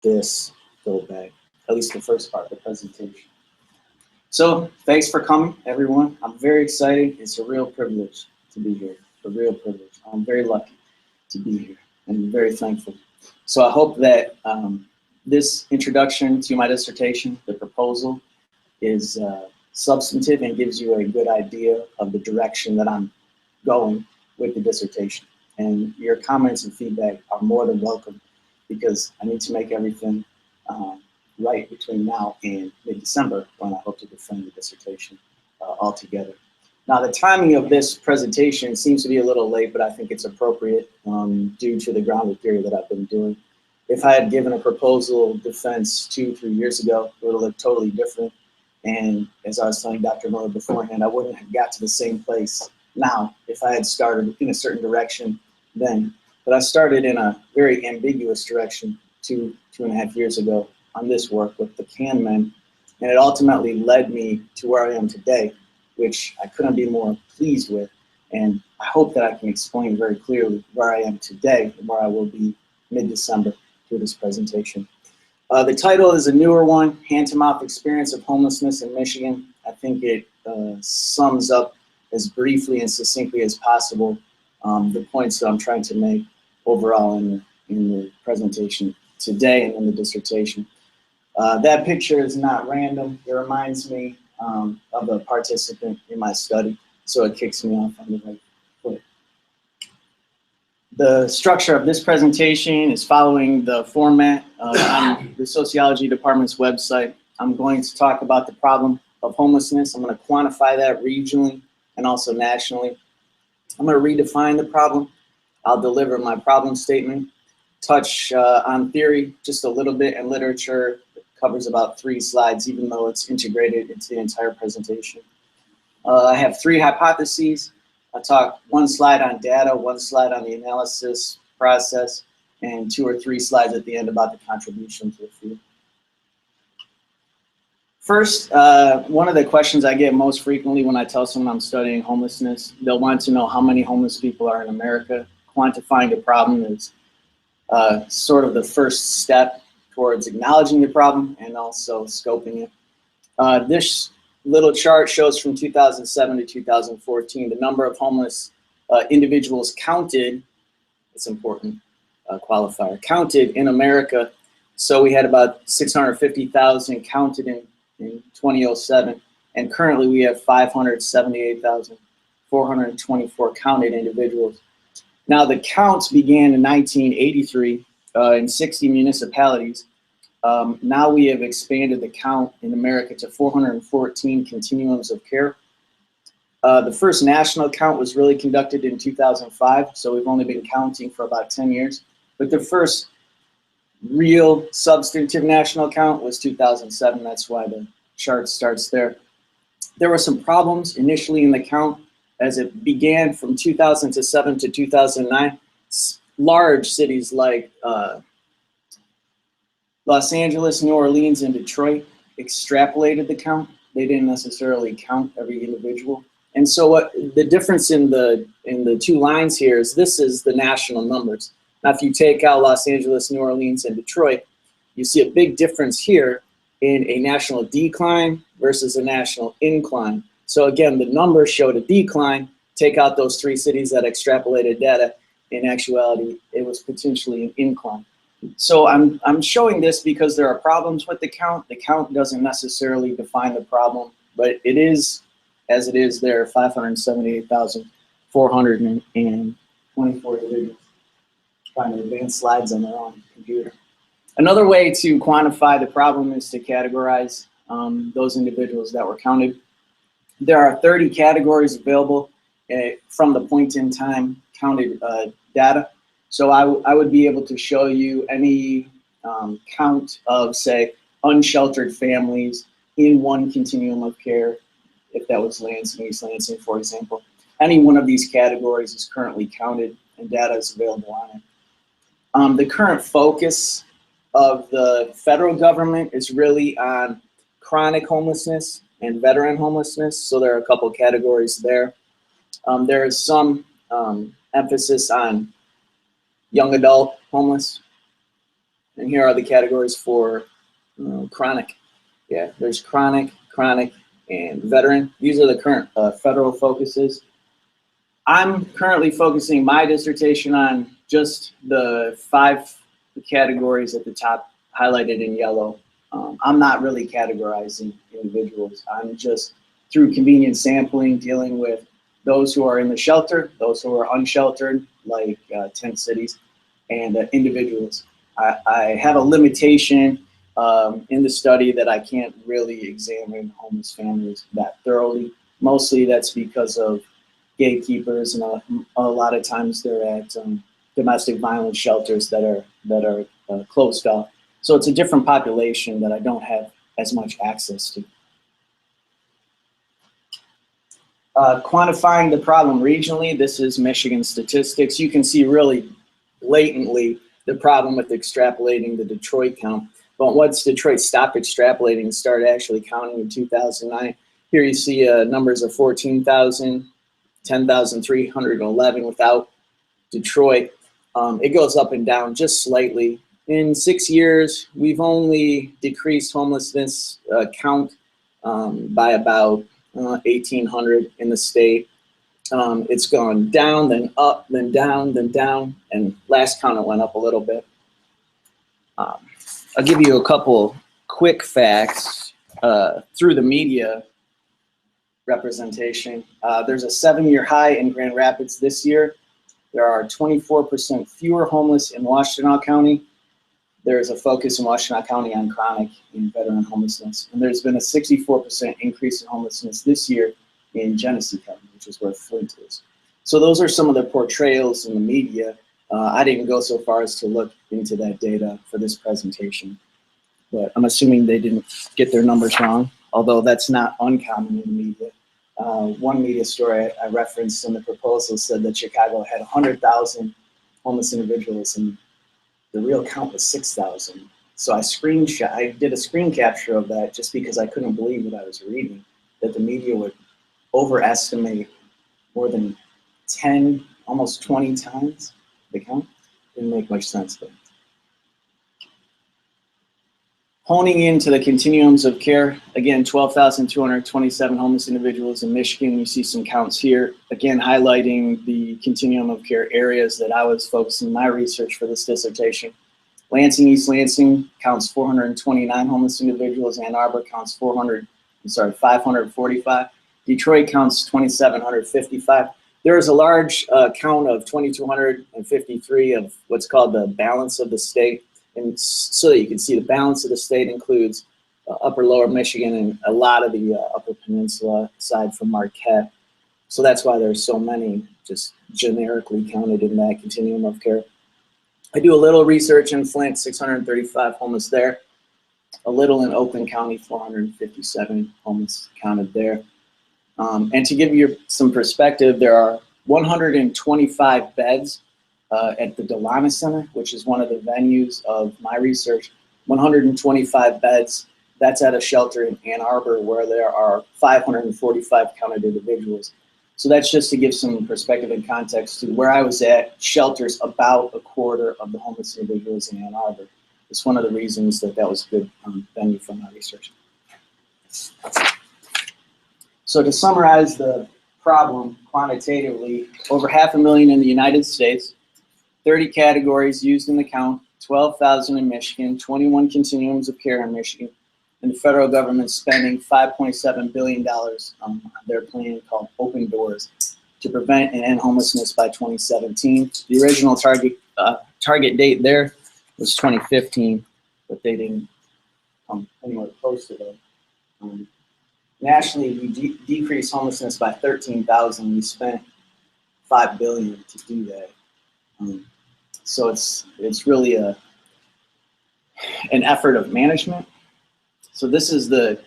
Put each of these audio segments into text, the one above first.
this go back, at least the first part of the presentation. So thanks for coming, everyone. I'm very excited. It's a real privilege to be here, a real privilege. I'm very lucky to be here and very thankful. So I hope that this introduction to my dissertation, the proposal, is substantive and gives you a good idea of the direction that I'm going with the dissertation. And your comments and feedback are more than welcome, because I need to make everything right between now and mid-December, when I hope to defend the dissertation altogether. Now, the timing of this presentation seems to be a little late, but I think it's appropriate due to the groundwork theory that I've been doing. If I had given a proposal defense 2-3 years ago, it would have looked totally different. And as I was telling Dr. Miller beforehand, I wouldn't have got to the same place now if I had started in a certain direction then. But I started in a very ambiguous direction 2.5 years ago on this work with the can men, and it ultimately led me to where I am today, which I couldn't be more pleased with. And I hope that I can explain very clearly where I am today and where I will be mid-December through this presentation. The title is a newer one, Hand-to-Mouth Experience of Homelessness in Michigan. I think it sums up as briefly and succinctly as possible the points that I'm trying to make overall in the presentation today and in the dissertation. That picture is not random. It reminds me of a participant in my study, so it kicks me off on the right foot. The structure of this presentation is following the format on the Sociology Department's website. I'm going to talk about the problem of homelessness. I'm going to quantify that regionally and also nationally. I'm going to redefine the problem. I'll deliver my problem statement, touch on theory just a little bit, and literature. It covers about 3 slides, even though it's integrated into the entire presentation. I have 3 hypotheses. I'll talk 1 slide on data, 1 slide on the analysis process, and 2 or 3 slides at the end about the contribution to the field. First, one of the questions I get most frequently when I tell someone I'm studying homelessness, they'll want to know how many homeless people are in America. Quantifying the problem is sort of the first step towards acknowledging the problem and also scoping it. This little chart shows from 2007 to 2014 the number of homeless individuals counted. It's important qualifier, counted in America. So we had about 650,000 counted in 2007, and currently we have 578,424 counted individuals. Now, the counts began in 1983 in 60 municipalities. Now we have expanded the count in America to 414 continuums of care. The first national count was really conducted in 2005, so we've only been counting for about 10 years. But the first real substantive national count was 2007. That's why the chart starts there. There were some problems initially in the count as it began from 2007 to 2009. Large cities like Los Angeles, New Orleans, and Detroit extrapolated the count. They didn't necessarily count every individual. And so what the difference in the 2 lines here is this is the national numbers. Now, if you take out Los Angeles, New Orleans, and Detroit, you see a big difference here in a national decline versus a national incline. So again, the numbers showed a decline. Take out those 3 cities that extrapolated data. In actuality, it was potentially an incline. So I'm showing this because there are problems with the count. The count doesn't necessarily define the problem, but it is, as it is there, 578,424 individuals. Trying to advance slides on their own computer. Another way to quantify the problem is to categorize those individuals that were counted. There are 30 categories available from the point in time counted data. So I would be able to show you any count of, say, unsheltered families in one continuum of care, if that was Lansing, East Lansing, for example. Any one of these categories is currently counted and data is available on it. The current focus of the federal government is really on chronic homelessness and veteran homelessness, so there are a couple categories there. There is some emphasis on young adult homeless And here are the categories for chronic. Yeah, there's chronic, and veteran. These are the current federal focuses. I'm currently focusing my dissertation on just the 5 categories at the top, highlighted in yellow. I'm not really categorizing individuals. I'm just, through convenient sampling, dealing with those who are in the shelter, those who are unsheltered, like tent cities, and individuals. I have a limitation in the study that I can't really examine homeless families that thoroughly. Mostly that's because of gatekeepers, and a lot of times they're at domestic violence shelters that are closed off. So it's a different population that I don't have as much access to. Quantifying the problem regionally, this is Michigan statistics. You can see really blatantly the problem with extrapolating the Detroit count. But once Detroit stopped extrapolating and started actually counting in 2009, here you see numbers of 14,000, 10,311 without Detroit. It goes up and down just slightly. In 6 years, we've only decreased homelessness count by about 1,800 in the state. It's gone down, then up, then down, then down, and last count it went up a little bit. I'll give you a couple quick facts through the media representation. There's a 7-year high in Grand Rapids this year. There are 24% fewer homeless in Washtenaw County. There is a focus in Washtenaw County on chronic and veteran homelessness. And there's been a 64% increase in homelessness this year in Genesee County, which is where Flint is. So those are some of the portrayals in the media. I didn't go so far as to look into that data for this presentation, but I'm assuming they didn't get their numbers wrong, although that's not uncommon in the media. One media story I referenced in the proposal said that Chicago had 100,000 homeless individuals, and the real count was 6,000. So I did a screen capture of that just because I couldn't believe what I was reading, that the media would overestimate more than 10, almost 20 times the count. Didn't make much sense, but. Honing into the continuums of care, again, 12,227 homeless individuals in Michigan. You see some counts here, again, highlighting the continuum of care areas that I was focusing my research for this dissertation. Lansing, East Lansing counts 429 homeless individuals. Ann Arbor counts 545. Detroit counts 2,755. There is a large count of 2,253 of what's called the balance of the state. And so that you can see the balance of the state includes upper lower Michigan and a lot of the upper peninsula aside from Marquette. So that's why there's so many just generically counted in that continuum of care. I do a little research in Flint, 635 homeless there. A little in Oakland County, 457 homeless counted there. And to give you some perspective, there are 125 beds at the Delana Center, which is one of the venues of my research. 125 beds. That's at a shelter in Ann Arbor where there are 545 counted individuals. So that's just to give some perspective and context to where I was at. Shelters about a quarter of the homeless individuals in Ann Arbor. It's one of the reasons that was a good venue for my research. So to summarize the problem quantitatively, over 500,000 in the United States, 30 categories used in the count, 12,000 in Michigan, 21 continuums of care in Michigan, and the federal government spending $5.7 billion on their plan called Open Doors to prevent and end homelessness by 2017. The original target date there was 2015, but they didn't come anywhere close to that. Nationally, we decreased homelessness by 13,000. We spent $5 billion to do that. So it's really an effort of management. So this is the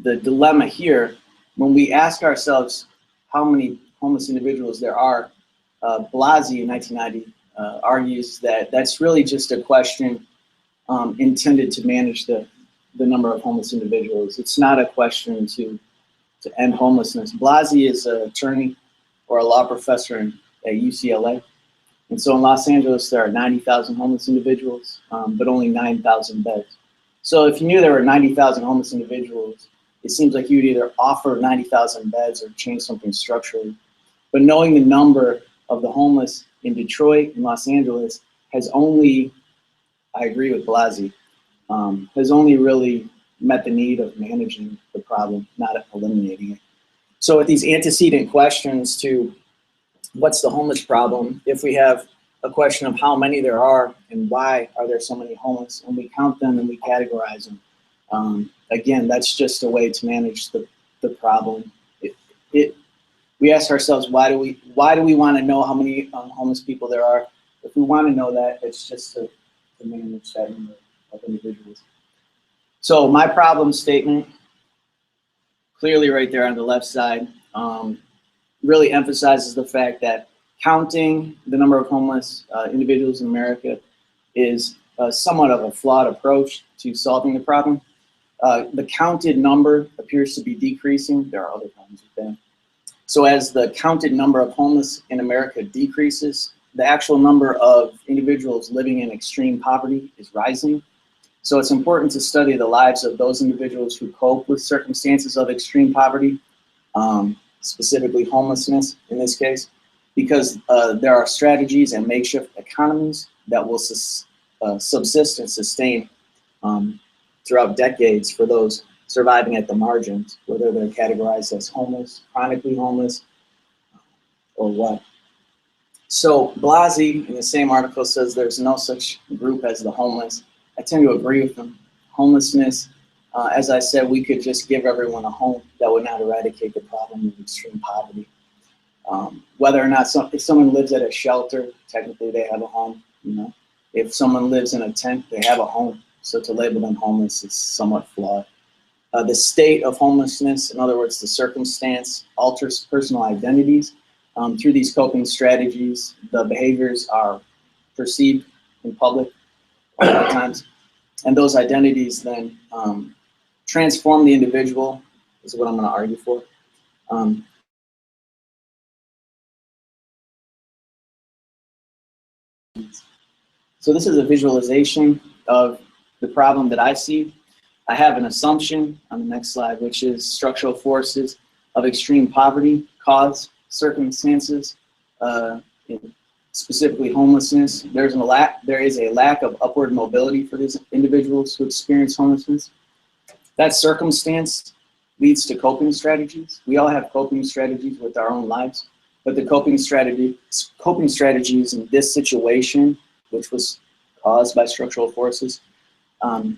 dilemma here. When we ask ourselves how many homeless individuals there are, Blasey in 1990 argues that that's really just a question intended to manage the number of homeless individuals. It's not a question to end homelessness. Blasey is an attorney or a law professor at UCLA. And so in Los Angeles, there are 90,000 homeless individuals, but only 9,000 beds. So if you knew there were 90,000 homeless individuals, it seems like you'd either offer 90,000 beds or change something structurally. But knowing the number of the homeless in Detroit and Los Angeles has only, I agree with Blasey, has only really met the need of managing the problem, not eliminating it. So with these antecedent questions to what's the homeless problem, if we have a question of how many there are and why are there so many homeless, and we count them and we categorize them, again, that's just a way to manage the problem. We ask ourselves, why do we want to know how many homeless people there are? If we want to know that, it's just to manage that number of individuals. So my problem statement, clearly right there on the left side, really emphasizes the fact that counting the number of homeless individuals in America is somewhat of a flawed approach to solving the problem. The counted number appears to be decreasing. There are other problems with that. So as the counted number of homeless in America decreases, the actual number of individuals living in extreme poverty is rising. So it's important to study the lives of those individuals who cope with circumstances of extreme poverty, specifically homelessness in this case, because there are strategies and makeshift economies that will subsist and sustain throughout decades for those surviving at the margins, whether they're categorized as homeless, chronically homeless, or what. So Blasey, in the same article, says there's no such group as the homeless. I tend to agree with him. Homelessness, as I said, we could just give everyone a home. That would not eradicate the problem of extreme poverty. Whether or not if someone lives at a shelter, technically they have a home. You know, if someone lives in a tent, they have a home. So to label them homeless is somewhat flawed. The state of homelessness, in other words, the circumstance, alters personal identities. Through these coping strategies, the behaviors are perceived in public a lot of times, and those identities then transform the individual, is what I'm going to argue for. So this is a visualization of the problem that I see. I have an assumption on the next slide, which is structural forces of extreme poverty cause circumstances, specifically homelessness. There is a lack of upward mobility for these individuals who experience homelessness. That circumstance leads to coping strategies. We all have coping strategies with our own lives, but the coping strategies in this situation, which was caused by structural forces,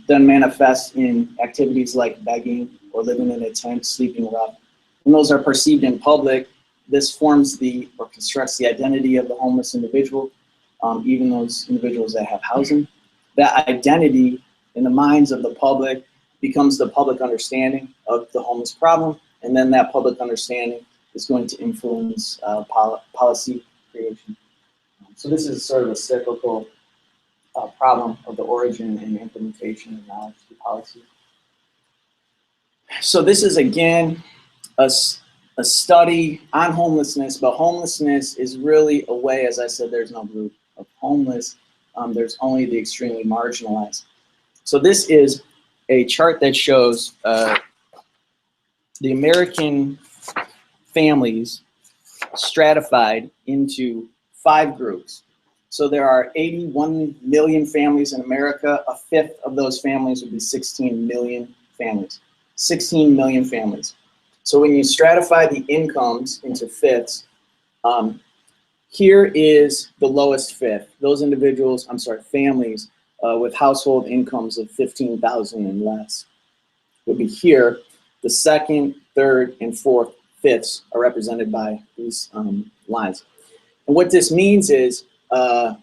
then manifest in activities like begging or living in a tent, sleeping rough. When those are perceived in public, this forms or constructs the identity of the homeless individual, even those individuals that have housing. That identity in the minds of the public becomes the public understanding of the homeless problem, and then that public understanding is going to influence policy creation. So this is sort of a cyclical problem of the origin and implementation of knowledge through policy. So this is, again, a study on homelessness, but homelessness is really a way, as I said, there's no group of homeless, there's only the extremely marginalized. So this is a chart that shows the American families stratified into 5 groups. So there are 81 million families in America. A fifth of those families would be 16 million families. 16 million families. So when you stratify the incomes into fifths, here is the lowest fifth. Those families with household incomes of 15,000 and less would be here. The second, third, and fourth fifths are represented by these lines. And what this means is,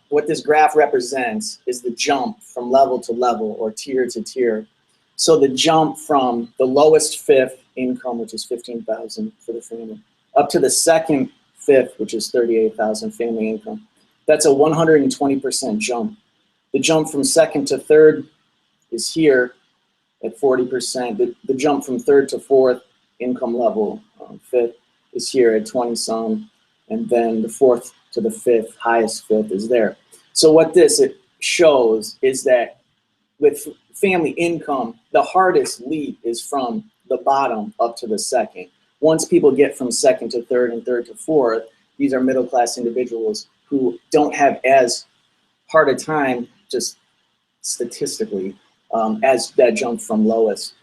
what this graph represents is the jump from level to level or tier to tier. So the jump from the lowest fifth income, which is 15,000 for the family, up to the second fifth, which is 38,000 family income. That's a 120% jump. The jump from second to third is here at 40%. The jump from third to fourth income level, fifth, is here at 20 some. And then the fourth to the fifth, highest fifth is there. So what this it shows is that with family income, the hardest leap is from the bottom up to the second. Once people get from second to third and third to fourth, these are middle-class individuals who don't have as hard a time, just statistically, as that jump from lowest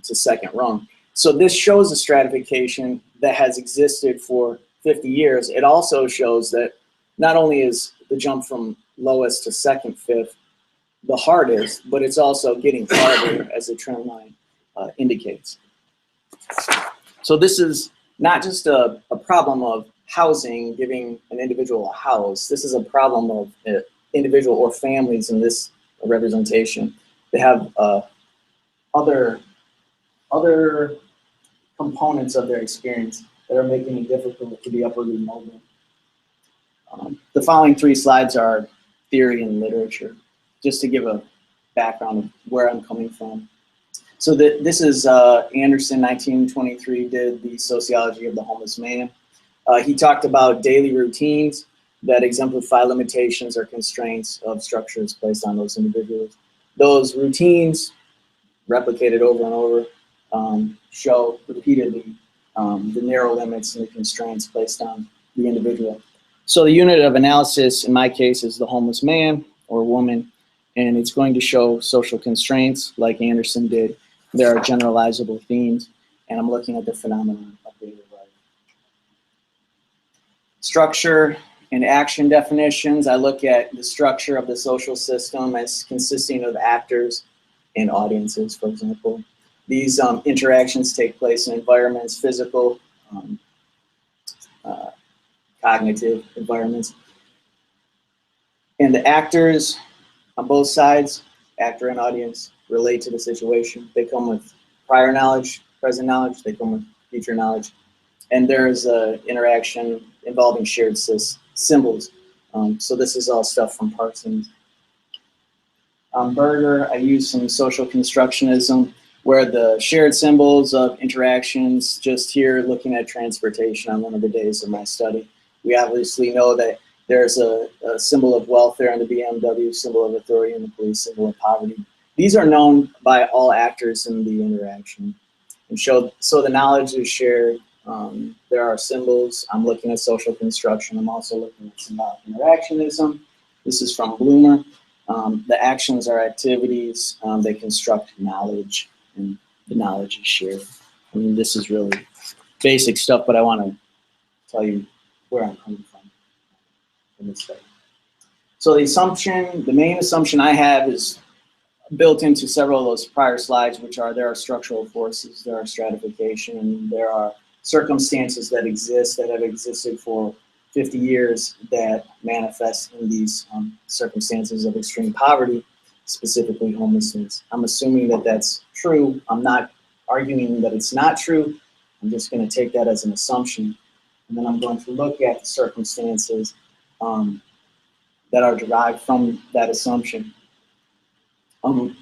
to second rung. So this shows a stratification that has existed for 50 years. It also shows that not only is the jump from lowest to second, fifth the hardest, but it's also getting harder as the trend line indicates. So this is not just a problem of housing, giving an individual a house. This is a problem of individual or families in this representation. They have other components of their experience that are making it difficult to be upwardly mobile. The following three slides are theory and literature, just to give a background of where I'm coming from. So this is Anderson, 1923, did the Sociology of the Homeless Man. He talked about daily routines that exemplify limitations or constraints of structures placed on those individuals. Those routines, replicated over and over, show repeatedly the narrow limits and the constraints placed on the individual. So the unit of analysis in my case is the homeless man or woman, and it's going to show social constraints like Anderson did. There are generalizable themes, and I'm looking at the phenomenon of daily life. Structure and action definitions. I look at the structure of the social system as consisting of actors and audiences, for example. These interactions take place in environments, physical, cognitive environments. And the actors on both sides, actor and audience, relate to the situation. They come with prior knowledge, present knowledge, they come with future knowledge. And there's an interaction involving shared symbols. So this is all stuff from Parsons. Berger, I use some social constructionism where the shared symbols of interactions, just here looking at transportation on one of the days of my study. We obviously know that there's a symbol of welfare in the BMW, symbol of authority in the police, symbol of poverty. These are known by all actors in the interaction. And so the knowledge is shared. There are symbols. I'm looking at social construction. I'm also looking at symbolic interactionism. This is from Bloomer. The actions are activities. They construct knowledge, and the knowledge is shared. I mean, this is really basic stuff, but I want to tell you where I'm coming from in this study. So the main assumption I have is built into several of those prior slides, which are there are structural forces, there are stratification, and there are circumstances that exist, that have existed for 50 years that manifest in these circumstances of extreme poverty, specifically homelessness. I'm assuming that that's true. I'm not arguing that it's not true. I'm just going to take that as an assumption. And then I'm going to look at the circumstances that are derived from that assumption.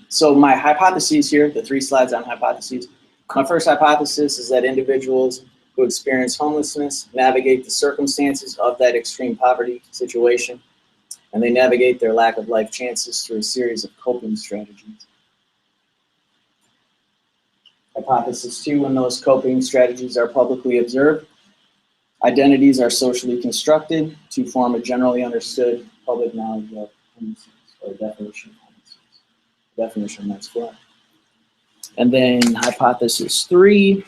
So my hypotheses here, the three slides on hypotheses. My first hypothesis is that individuals who experience homelessness navigate the circumstances of that extreme poverty situation, and they navigate their lack of life chances through a series of coping strategies. Hypothesis 2, when those coping strategies are publicly observed, identities are socially constructed to form a generally understood public knowledge of homelessness, or definition of homelessness. Definition that's correct. And then hypothesis 3,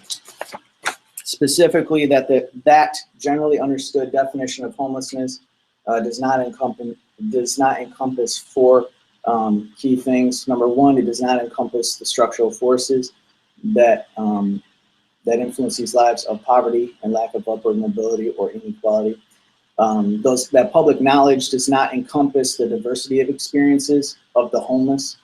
specifically that generally understood definition of homelessness does not encompass four key things. Number one, it does not encompass the structural forces that influence these lives of poverty and lack of upward mobility or inequality. That public knowledge does not encompass the diversity of experiences of the homeless.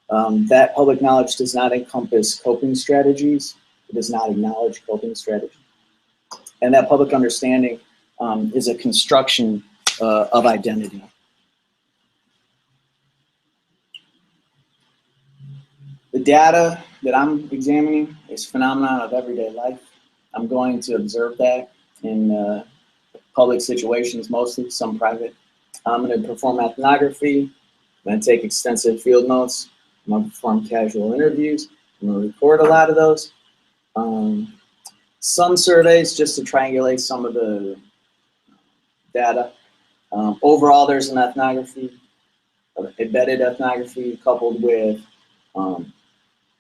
That public knowledge does not encompass coping strategies. It does not acknowledge coping strategies. And that public understanding is a construction of identity. The data that I'm examining is phenomenon of everyday life. I'm going to observe that in public situations mostly, some private. I'm going to perform ethnography. I'm going to take extensive field notes. I'm going to perform casual interviews. I'm going to record a lot of those. Some surveys just to triangulate some of the data. Overall, there's an ethnography, embedded ethnography, coupled with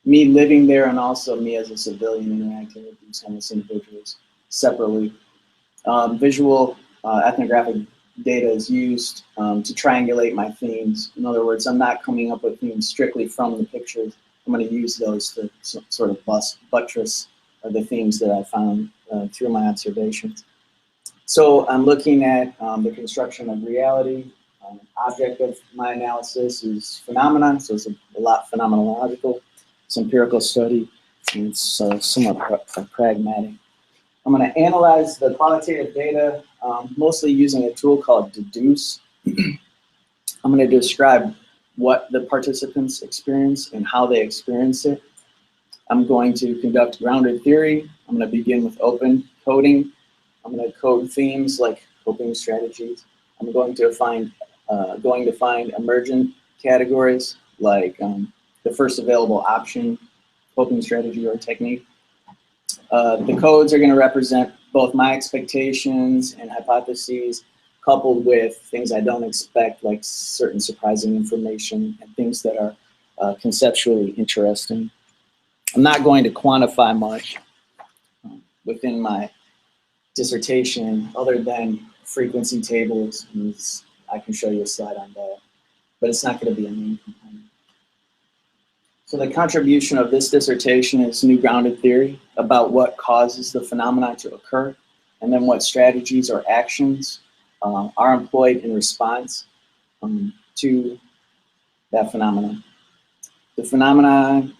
me living there and also me as a civilian interacting with these homeless individuals separately. Visual ethnographic data is used to triangulate my themes. In other words, I'm not coming up with themes strictly from the pictures. I'm going to use those to sort of buttress the themes that I found through my observations. So I'm looking at the construction of reality. Object of my analysis is phenomenon, so it's a lot phenomenological. It's empirical study, and it's somewhat pragmatic. I'm going to analyze the qualitative data, mostly using a tool called Deduce. I'm going to describe what the participants experience and how they experience it. I'm going to conduct grounded theory. I'm going to begin with open coding. I'm going to code themes like coping strategies. I'm going to find emergent categories like the first available option, coping strategy or technique. The codes are going to represent both my expectations and hypotheses, coupled with things I don't expect, like certain surprising information and things that are conceptually interesting. I'm not going to quantify much within my dissertation other than frequency tables. I can show you a slide on that, but it's not going to be a main component. So the contribution of this dissertation is new grounded theory about what causes the phenomena to occur, and then what strategies or actions are employed in response to that phenomenon. The phenomena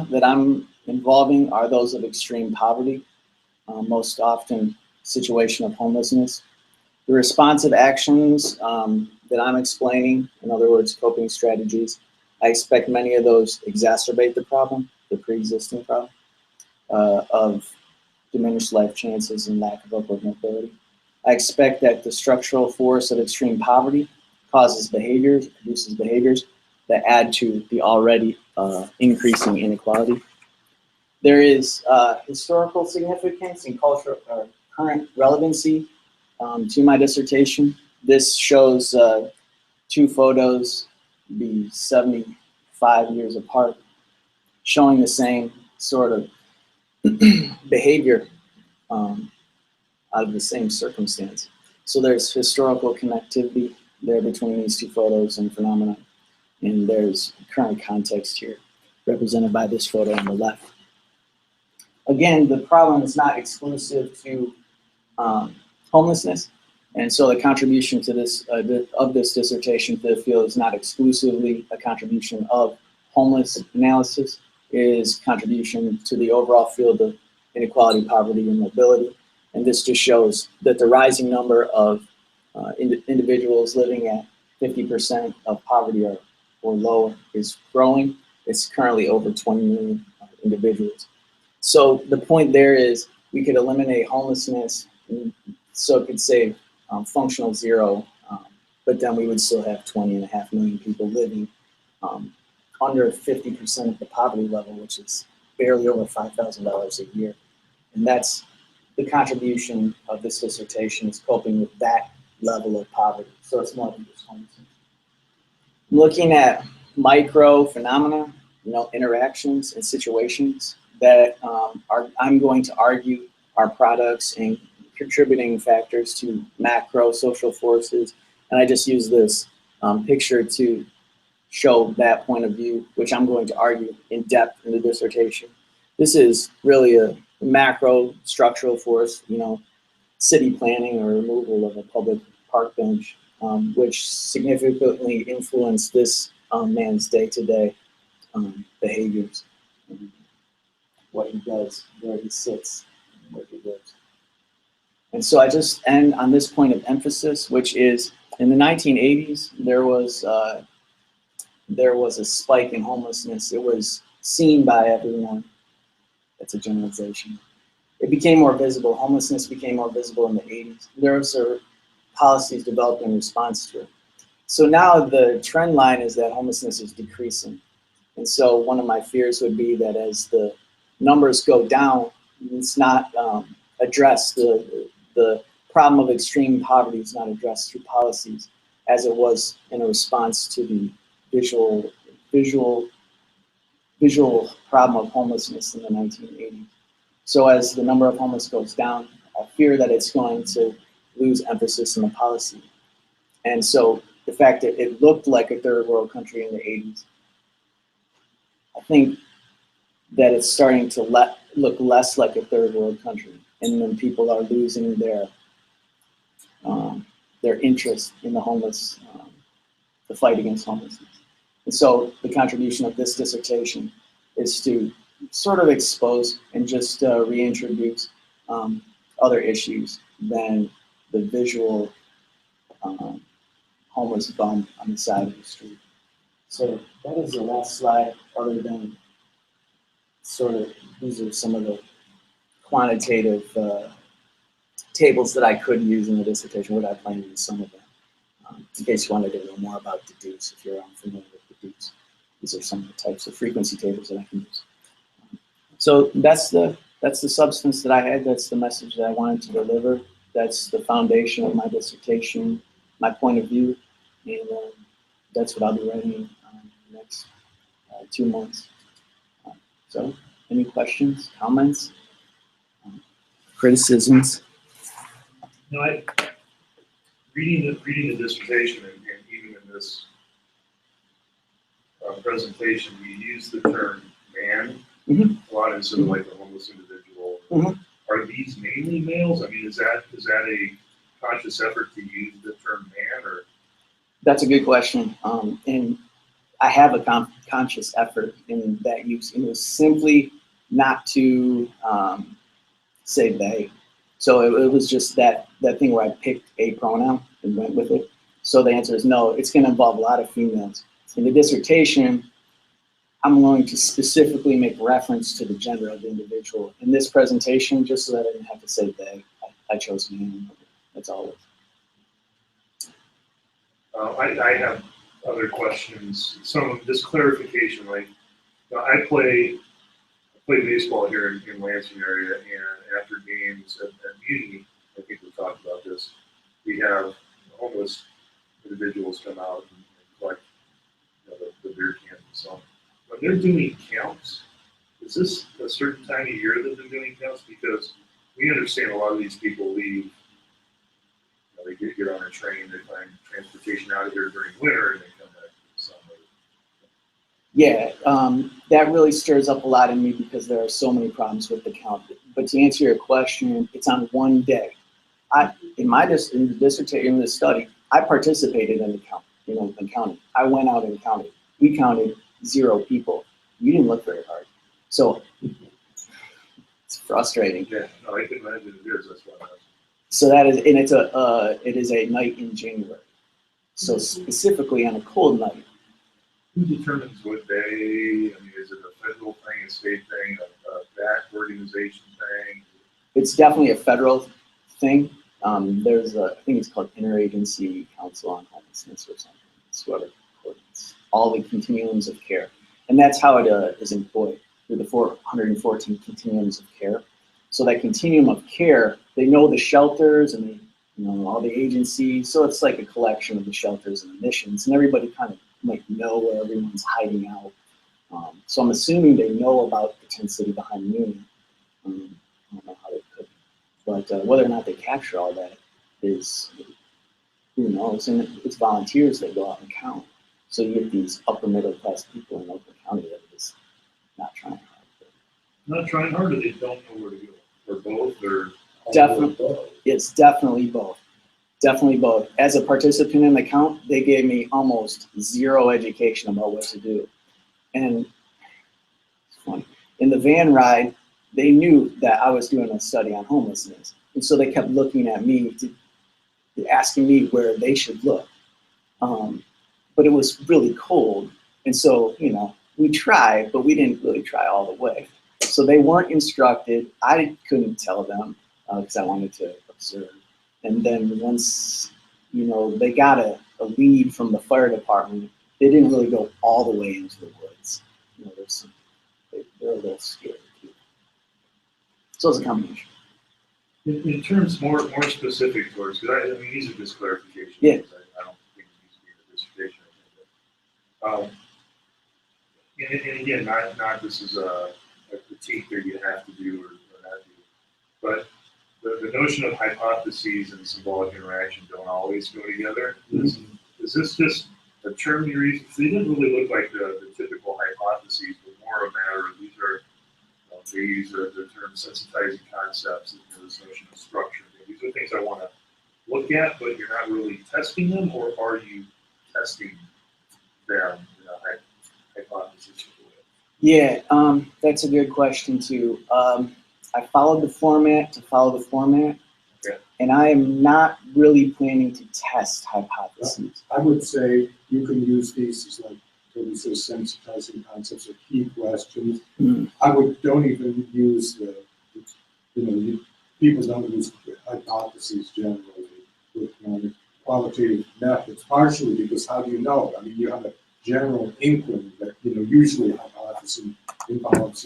that I'm involving are those of extreme poverty, most often situation of homelessness. The responsive actions that I'm explaining, in other words, coping strategies, I expect many of those exacerbate the problem, the pre-existing problem of diminished life chances and lack of upward mobility. I expect that the structural force of extreme poverty produces behaviors that add to the already increasing inequality. There is historical significance and cultural current relevancy to my dissertation. This shows two photos, be 75 years apart, showing the same sort of behavior out of the same circumstance. So there's historical connectivity there between these two photos and phenomena, and there's current context here, represented by this photo on the left. Again, the problem is not exclusive to homelessness, and so the contribution to this of this dissertation to the field is not exclusively a contribution of homeless analysis. It is contribution to the overall field of inequality, poverty, and mobility. And this just shows that the rising number of individuals living at 50% of poverty or lower is growing. It's currently over 20 million individuals. So the point there is we could eliminate homelessness, so it could say functional zero, but then we would still have 20.5 million people living under 50% of the poverty level, which is barely over $5,000 a year. And that's the contribution of this dissertation, is coping with that level of poverty. So it's more than just homelessness. I'm looking at micro phenomena, interactions and situations that I'm going to argue are products and contributing factors to macro social forces. And I just use this picture to show that point of view, which I'm going to argue in depth in the dissertation. This is really a macro structural force, city planning or removal of a public park bench, which significantly influenced this man's day-to-day behaviors, what he does, where he sits, and where he lives. And so I just end on this point of emphasis, which is in the 1980s, there was a spike in homelessness. It was seen by everyone. That's a generalization. it became more visible. Homelessness became more visible in the 80s. There was policies developed in response to it. So now the trend line is that homelessness is decreasing. And so one of my fears would be that as the numbers go down, it's not addressed. The problem of extreme poverty is not addressed through policies as it was in a response to the visual problem of homelessness in the 1980s. So as the number of homeless goes down, I fear that it's going to lose emphasis in the policy. And so the fact that it looked like a third world country in the 80s, I think that it's starting to look less like a third world country, and then people are losing their interest in the homeless, the fight against homelessness. And so the contribution of this dissertation is to sort of expose and just reintroduce other issues than the visual homeless bum on the side of the street. So that is the last slide, other than sort of, these are some of the quantitative tables that I could use in the dissertation, but I plan to use some of them. In case you wanted to know more about deduce, if you're unfamiliar with deduce, these are some of the types of frequency tables that I can use. So that's the substance that I had. That's the message that I wanted to deliver. That's the foundation of my dissertation, my point of view, and that's what I'll be writing in the next 2 months. So, any questions, comments, criticisms? No, reading the dissertation and even in this presentation, you use the term man a lot instead of like a homeless individual. Are these mainly males? I mean, is that a conscious effort to use the term man, or? That's a good question, and I have a conscious effort in that use. It was simply not to say they. So it was just that thing where I picked a pronoun and went with it. So the answer is no. It's going to involve a lot of females. In the dissertation, I'm going to specifically make reference to the gender of the individual. In this presentation, just so that I didn't have to say they, I chose man. That's all it is. I have other questions. Some of this clarification, like I play baseball here in Lansing area, and after games at Muni, I think we talked about this, we have homeless individuals come out and collect the beer cans and so on. When they're doing counts, is this a certain time of year that they're doing counts? Because we understand a lot of these people leave, they get on a train, they find transportation out of here during winter, and they come back in the summer. Yeah, that really stirs up a lot in me because there are so many problems with the count. But to answer your question, it's on one day. In the dissertation, in the study, I participated in the count, the counting. I went out and counted. We counted 0 people. You didn't look very hard. So it's frustrating. Yeah, no, I can imagine it is. That's why I was. So that is, and it is a night in January. So specifically on a cold night. Who determines what day? I mean, is it a federal thing, a state thing, a that organization thing? It's definitely a federal thing. There's I think it's called Interagency Council on Homelessness or something. It's whoever coordinates all the continuums of care. And that's how it is employed through the 414 continuums of care. So that continuum of care, they know the shelters and all the agencies. So it's like a collection of the shelters and the missions, and everybody kind of might know where everyone's hiding out. So I'm assuming they know about the tent city behind Muni. I don't know how they could, but whether or not they capture all that is, who knows? And it's volunteers that go out and count. So you get these upper middle class people in Oakland County that are just not trying hard. Not trying hard, or they don't know where to go, or both, or definitely both. It's definitely both. Definitely both. As a participant in the count, they gave me almost 0 education about what to do. And it's funny. In the van ride, they knew that I was doing a study on homelessness. And so they kept looking at me, asking me where they should look. But it was really cold. And so, we tried, but we didn't really try all the way. So they weren't instructed. I couldn't tell them because I wanted to observe. And then once, they got a lead from the fire department, they didn't really go all the way into the woods. They're a little scared too. So it's a combination. In terms more specific towards, because I mean, these are just clarifications. Yeah. I don't think it needs to be a dissertation. And again, not this is a critique that you have to do or not do, but the notion of hypotheses and symbolic interaction don't always go together. Mm-hmm. Is this just a term you're using? They didn't really look like the typical hypotheses, but more a matter of these are, they use the term sensitizing concepts, this notion of structure. These are things I want to look at, but you're not really testing them, or are you testing them in a hypothesis? Yeah, that's a good question too. I followed the format to follow the format, okay. And I am not really planning to test hypotheses. I would say you can use these as like Toby says, sensitizing concepts or key questions. Mm. Don't even use people don't use hypotheses generally with qualitative methods, partially because how do you know? I mean, you have a general inkling that, usually a hypothesis involves,